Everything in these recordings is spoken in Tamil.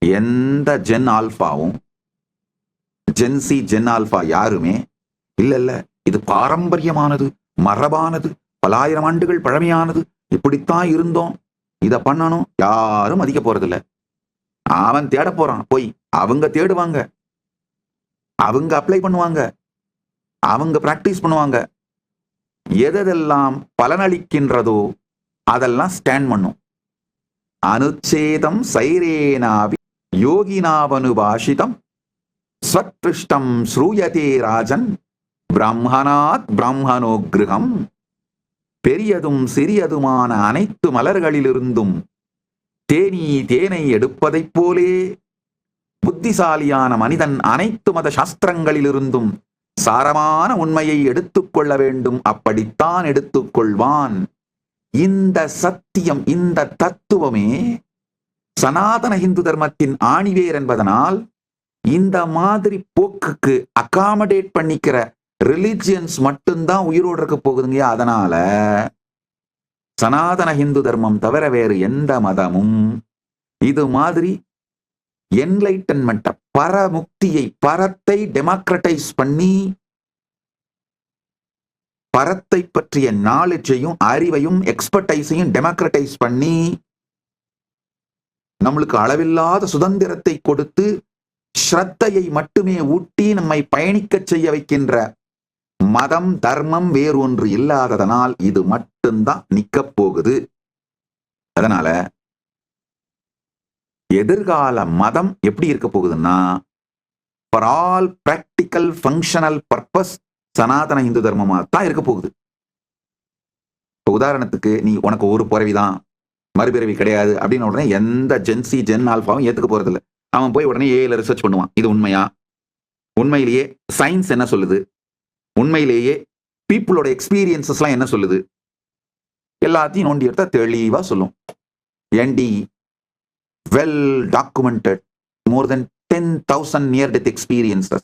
எந்த ஜென் ஆல்பாவும் ஜென்சி ஜென் ஆல்பா யாருமே இல்ல இது பாரம்பரியமானது, மரபானது, பலாயிரம் ஆண்டுகள் பழமையானது, இப்படித்தான் இருந்தோம், இத பண்ணணும், யாரும் மதிக்க போறதில்ல. அவன் தேட போறான் போய், அவங்க தேடுவாங்க, அவங்க அப்ளை பண்ணுவாங்க, அவங்க பிராக்டிஸ் பண்ணுவாங்க. எதெல்லாம் பலனளிக்கின்றதோ அதெல்லாம் ஸ்டாண்ட் பண்ணும். அனுச்சேதம் சைரேனாவி யோகினாவனுபாஷிதம் ஸ்வத்ருஷ்டம் ஸ்ரூயதே ராஜன் பிரம்மணாத் பிரம்மணோக்ருகம். பெரியதும் சிறியதுமான அனைத்து மலர்களிலிருந்தும் தேனை எடுப்பதைப் போலே புத்திசாலியான மனிதன் அனைத்து மத சாஸ்திரங்களிலிருந்தும் சாரமான உண்மையை எடுத்துக்கொள்ள வேண்டும். அப்படித்தான் எடுத்துக்கொள்வான். இந்த சத்தியம், இந்த தத்துவமே சனாதன இந்து தர்மத்தின் ஆணிவேர் என்பதனால் இந்த மாதிரி போக்குக்கு அகாமடேட் பண்ணிக்கிற ரிலிஜியன்ஸ் மட்டும்தான் உயிரோடு இருக்க போகுதுங்க. அதனால சனாதன இந்து தர்மம் தவிர வேறு எந்த மதமும் இது மாதிரி என்லைட்டன்மெண்ட், பரமுக்தியை, பரத்தை டெமோக்ரட்டைஸ் பண்ணி பரத்தை பற்றிய நாலேஜையும் அறிவையும் எக்ஸ்பர்டைஸையும் டெமோக்ரட்டைஸ் பண்ணி நம்மளுக்கு அளவில்லாத சுதந்திரத்தை கொடுத்து ஸ்ரத்தையை மட்டுமே ஊட்டி நம்மை பயணிக்க செய்ய வைக்கின்ற மதம், தர்மம் வேறொன்று இல்லாததனால் இது மட்டும்தான் நிக்க போகுது. அதனால எதிர்கால மதம் எப்படி இருக்க போகுதுன்னா, for all practical functional purpose Sanatana Hindu தர்மமா தான் இருக்க போகுது. உதாரணத்துக்கு, நீ உனக்கு ஒரு பிறவிதான், மறுபிறவி கிடையாது அப்படின்னு உடனே எந்த ஜென்சி ஜென் ஆல்பாவும் ஏத்துக்க போறது இல்லை. அவன் போய் உடனே ஏல ரிசர்ச் பண்ணுவான், இது உண்மையா, உண்மையிலேயே சயின்ஸ் என்ன சொல்லுது, உண்மையிலேயே பீப்புளோட எக்ஸ்பீரியன்சஸ் எல்லாம் என்ன சொல்லுது, எல்லாத்தையும் நோண்டி எடுத்தா தெளிவா சொல்லும். என்டி well documented, more than 10,000 near death experiences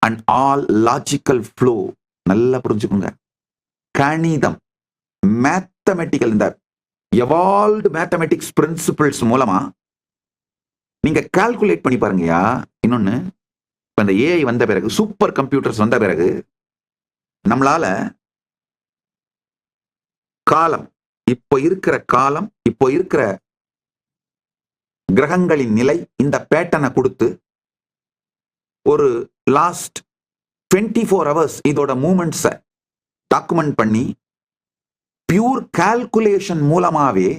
and all logical flow. நல்லா புரிஞ்சுக்குங்க. கணிதம், மேத்தமெட்டிக்கல், இந்த எவால்வ்டு மேத்தமெட்டிக்ஸ் பிரின்சிபிள்ஸ் மூலமா நீங்க கால்குலேட் பண்ணி பாருங்கயா. இன்னொன்னு, இப்ப இந்த ஏஐ வந்த பிறகு, சூப்பர் கம்ப்யூட்டர்ஸ் வந்த பிறகு நம்மளால காலம், இப்போ இருக்கிற காலம், இப்போ இருக்கிற கிரகங்களின் நிலை, இந்த பேட்டர்னை கொடுத்து ஒரு லாஸ்ட் 24 hours இதோட மூமெண்ட்ஸை டாக்குமெண்ட் பண்ணி பியூர் கால்குலேஷன் மூலமாவே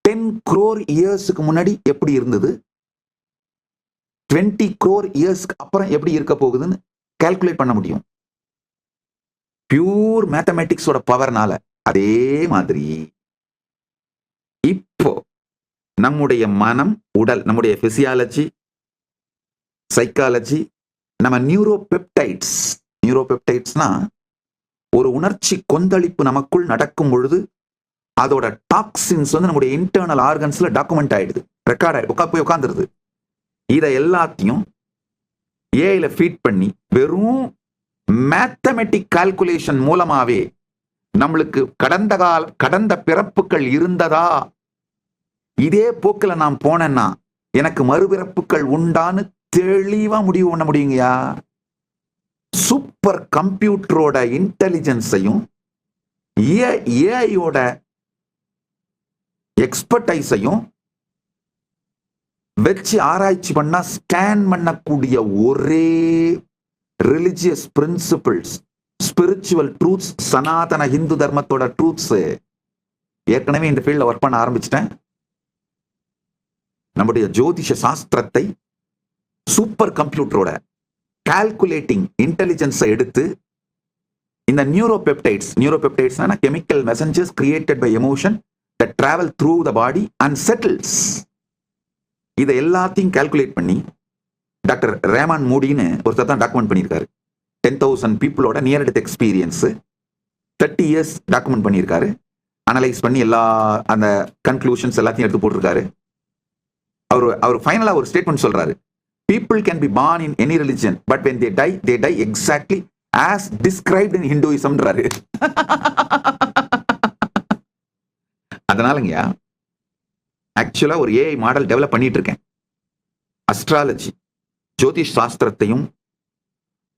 10 crore இயர்ஸுக்கு முன்னாடி எப்படி இருந்தது, 20 crore இயர்ஸ்க்கு அப்புறம் எப்படி இருக்க போகுதுன்னு கால்குலேட் பண்ண முடியும். பியூர் மேத்தமெட்டிக்ஸோட பவர்னால. அதே மாதிரி இப்போ நம்முடைய மனம், உடல், நம்முடைய பிசியாலஜி, சைக்காலஜி, நம்ம நியூரோபெப்டைட்ஸ்னா ஒரு உணர்ச்சி கொந்தளிப்பு நமக்குள் நடக்கும் பொழுது அதோட டாக்ஸின்ஸ் வந்து நம்முடைய இன்டர்னல் ஆர்கன்ஸ்ல டாக்குமெண்ட் ஆயிடுது, ரெக்கார்ட் ஆயிடுது, போய் உட்காந்துருது. இதை எல்லாத்தையும் ஏஐல ஃபீட் பண்ணி வெறும் மேத்தமெட்டிக் கால்குலேஷன் மூலமாவே நம்மளுக்கு கடந்த பிறப்புகள் இருந்ததா, இதே போக்கில் நான் போனேன்னா எனக்கு மறுபிறப்புகள் உண்டான்னு தெளிவா முடிவு பண்ண முடியுங்கயா. சூப்பர் கம்ப்யூட்டரோட இன்டெலிஜென்ஸையும் ஏஐயோட எக்ஸ்பர்டைஸையும் வச்சு ஆராய்ச்சி பண்ணா ஸ்கேன் பண்ணக்கூடிய ஒரே ரிலிஜியஸ் பிரின்சிபிள்ஸ், ஸ்பிரிச்சுவல் ட்ரூத்ஸ், சனாதன ஹிந்து தர்மத்தோட ட்ரூத்ஸ். ஏற்கனவே இந்த ஃபீல்ட்ல ஒர்க் பண்ண ஆரம்பிச்சிட்டேன். நம்முடைய ஜோதிஷ சாஸ்திரத்தை சூப்பர் கம்ப்யூட்டரோட கால்குலேட்டிங் இன்டெலிஜென்ஸை எடுத்து இந்த neuropeptides chemical messengers created by emotion that travel through the body and settles. இதை எல்லாத்தையும் கால்குலேட் பண்ணி டாக்டர் ரேமான் மூடின்னு ஒருத்தர் தான் டாக்குமெண்ட் பண்ணியிருக்காரு. 10,000 பீப்புளோட near death experience 30 years document பண்ணியிருக்காரு. அனலைஸ் பண்ணி எல்லா அந்த கன்க்ளூஷன்ஸ் எல்லாத்தையும் எடுத்து போட்டிருக்காரு. அவர் ஃபைனலா ஒரு ஸ்டேட்மெண்ட் சொல்றாரு, people can be born in any religion but when they die exactly as described in Hinduismன்றாரு. அதனாலங்கயா ஆக்சுவலா ஒரு ஏஐ மாடல் டெவலப் பண்ணிட்டு இருக்கேன். அஸ்ட்ராலஜி, ஜோதிஷ் சாஸ்திரத்தையும்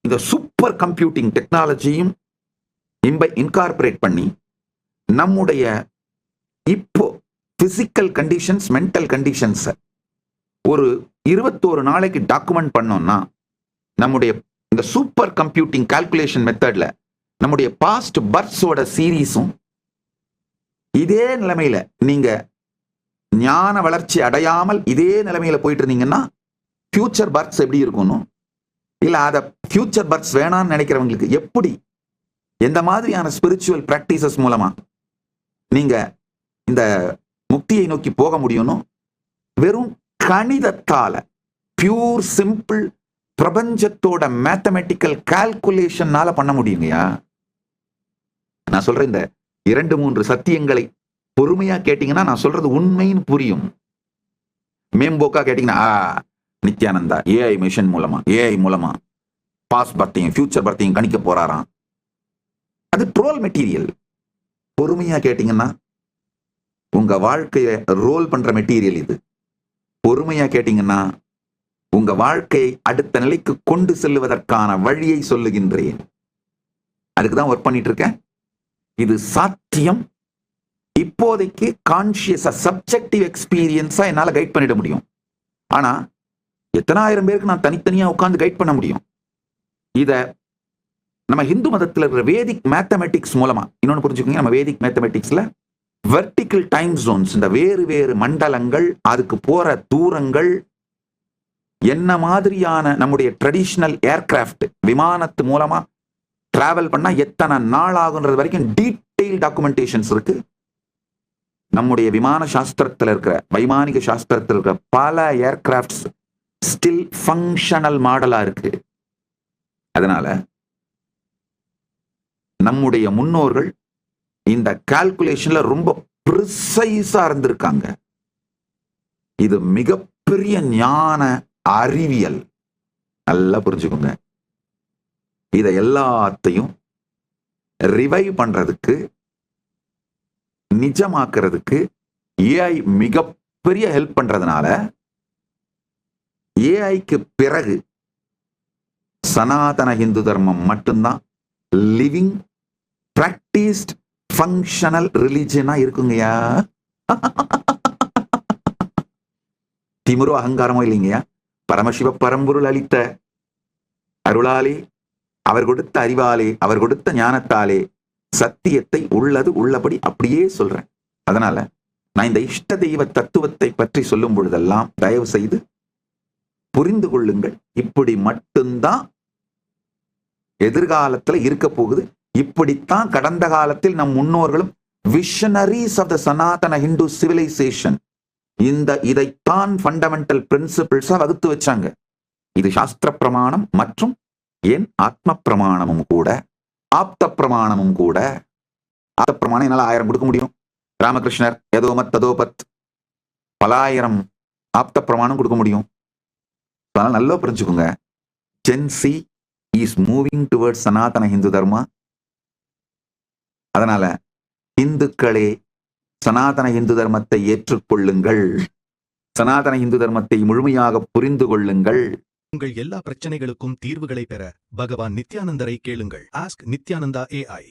இந்த சூப்பர் கம்ப்யூட்டிங் டெக்னாலஜியும் இன்கார்பரேட் பண்ணி நம்முடைய இப்போ பிசிக்கல் கண்டிஷன்ஸ், மென்டல் கண்டிஷன்ஸ் ஒரு 21 நாளைக்கு டாக்குமெண்ட் பண்ணோம்னா நம்முடைய இந்த சூப்பர் கம்ப்யூட்டிங் கால்குலேஷன் மெத்தட்ல நம்முடைய பாஸ்ட் பர்த்ஸோட சீரீஸும் இதே நிலைமையில நீங்க ஞான வளர்ச்சி அடையாமல் இதே நிலைமையில போயிட்டு இருந்தீங்கன்னா ஃபியூச்சர் பர்த்ஸ் எப்படி இருக்கணும், இல்ல அத ஃபியூச்சர் பர்த்ஸ் வேணாம்னு நினைக்கிறவங்களுக்கு எப்படி, எந்த மாதிரியான ஸ்பிரிச்சுவல் பிராக்டிசஸ் மூலமா நீங்க இந்த முக்தியை நோக்கி போக முடியும்னு வெறும் கணிதத்தால, பியூர் சிம்பிள் பிரபஞ்சத்தோட மேத்தமெட்டிக்கல் கால்குலேஷன்னால பண்ண முடியுங்கயா. நான் சொல்ற இந்த 2-3 சத்தியங்களை பொறுமையா கேட்டீங்கன்னா நான் சொல்றது உண்மைன்னு புரியும். மேம்போக்கா கேட்டீங்கன்னா நித்யானந்தா ஏஐ மிஷன் மூலமா, ஏஐ மூலமா பாஸ்ட் பர்த்தையும் ஃபியூச்சர் பர்த்தையும் கணிக்க போறாராம், அது ட்ரோல் மெட்டீரியல். பொறுமையா கேட்டீங்கன்னா உங்க வாழ்க்கைய ரோல் பண்ற மெட்டீரியல் இது. பொறுமையா கேட்டீங்கன்னா உங்க வாழ்க்கையை அடுத்த நிலைக்கு கொண்டு செல்லுவதற்கான வழியை சொல்லுகின்றேன். அதுக்குதான் ஒர்க் பண்ணிட்டு இருக்கேன். இது சாத்தியம். இப்போதைக்கு கான்சியஸா சப்ஜெக்டிவ் எக்ஸ்பீரியன்ஸா என்னால கைட் பண்ணிட முடியும். ஆனா எத்தனை ஆயிரம் பேருக்கு நான் தனித்தனியா உட்கார்ந்து கைட் பண்ண முடியும்? இத நம்ம இந்து மதத்துல இருக்கிற வேதிக் மேத்தமெட்டிக்ஸ் மூலமா இன்னொன்னு புரிஞ்சுக்கோங்க. நம்ம வேதிக் மேத்தமெட்டிக்ஸ்ல வெர்டிக்கல் டைம் ஜோன்ஸ், இந்த வேறு வேறு மண்டலங்கள், அதுக்கு போற தூரங்கள், என்ன மாதிரியான நம்முடைய ட்ரெடிஷனல் ஏர்கிராஃப்ட் விமானத்து மூலமா டிராவல் பண்ணா எத்தனை நாள் ஆகுன்றது வரைக்கும் டீடைல் டாக்குமெண்டேஷன்ஸ் இருக்கு. நம்முடைய விமான சாஸ்திரத்தில் இருக்கிற, வைமானிக சாஸ்திரத்தில் இருக்கிற பல ஏர்கிராஃப்ட்ஸ் ஸ்டில் ஃபங்க்ஷனல் மாடலா இருக்கு. அதனால நம்முடைய முன்னோர்கள் இந்த கால்குலேஷன்ல ரொம்ப ப்ரிசைஸா இருந்திருக்காங்க. இது மிகப்பெரிய ஞான அறிவியல். நல்லா புரிஞ்சுக்கோங்க. இதை எல்லாத்தையும் ரிவைவ் பண்றதுக்கு, நிஜமாக்குறதுக்கு ஏஐ மிகப்பெரிய ஹெல்ப் பண்றதுனால ஏஐக்கு பிறகு சனாதன இந்து தர்மம் மட்டும்தான் லிவிங் பிராக்டிஸ்ட் ஃபங்க்ஷனல் ரிலிஜனா இருக்குங்கய்யா. திமிரோ அகங்காரமோ இல்லைங்கய்யா. பரமசிவ பரம்பொருள் அளித்த அருளாலே, அவர் கொடுத்த அறிவாலே, அவர் கொடுத்த ஞானத்தாலே சத்தியத்தை உள்ளது உள்ளபடி அப்படியே சொல்றேன். அதனால நான் இந்த இஷ்ட தெய்வ தத்துவத்தை பற்றி சொல்லும் பொழுதெல்லாம் தயவு செய்து புரிந்து கொள்ளுங்கள். இப்படி மட்டும்தான் எதிர்காலத்துல இருக்க போகுது. இப்படித்தான் கடந்த காலத்தில் நம் முன்னோர்களும் visionaries of the Sanatana Hindu civilisation இதைத்தான் ஃபண்டமெண்டல் பிரின்சிபிள்ஸா வகுத்து வச்சாங்க. இது சாஸ்திர பிரமாணம் மற்றும் என் ஆத்ம பிரமாணமும் கூட, ஆப்த பிரமாணமும் கூட. ஆப்த பிரமாணம் என்னால 1000 கொடுக்க முடியும். ராமகிருஷ்ணர் ஏதோ மத் ததோ பத் பல ஆயிரம் ஆப்த பிரமாணம் கொடுக்க முடியும். அதனால நல்லா புரிஞ்சுக்கோங்க. ஜென்சி இஸ் மூவிங் டுவர்ட்ஸ் சனாதன ஹிந்து தர்மா. அதனால இந்துக்களே சனாதன இந்து தர்மத்தை ஏற்றுக்கொள்ளுங்கள். சனாதன இந்து தர்மத்தை முழுமையாக புரிந்து கொள்ளுங்கள். உங்கள் எல்லா பிரச்சனைகளுக்கும் தீர்வுகளை பெற பகவான் நித்யானந்தரை கேளுங்கள். Ask Nithyananda AI.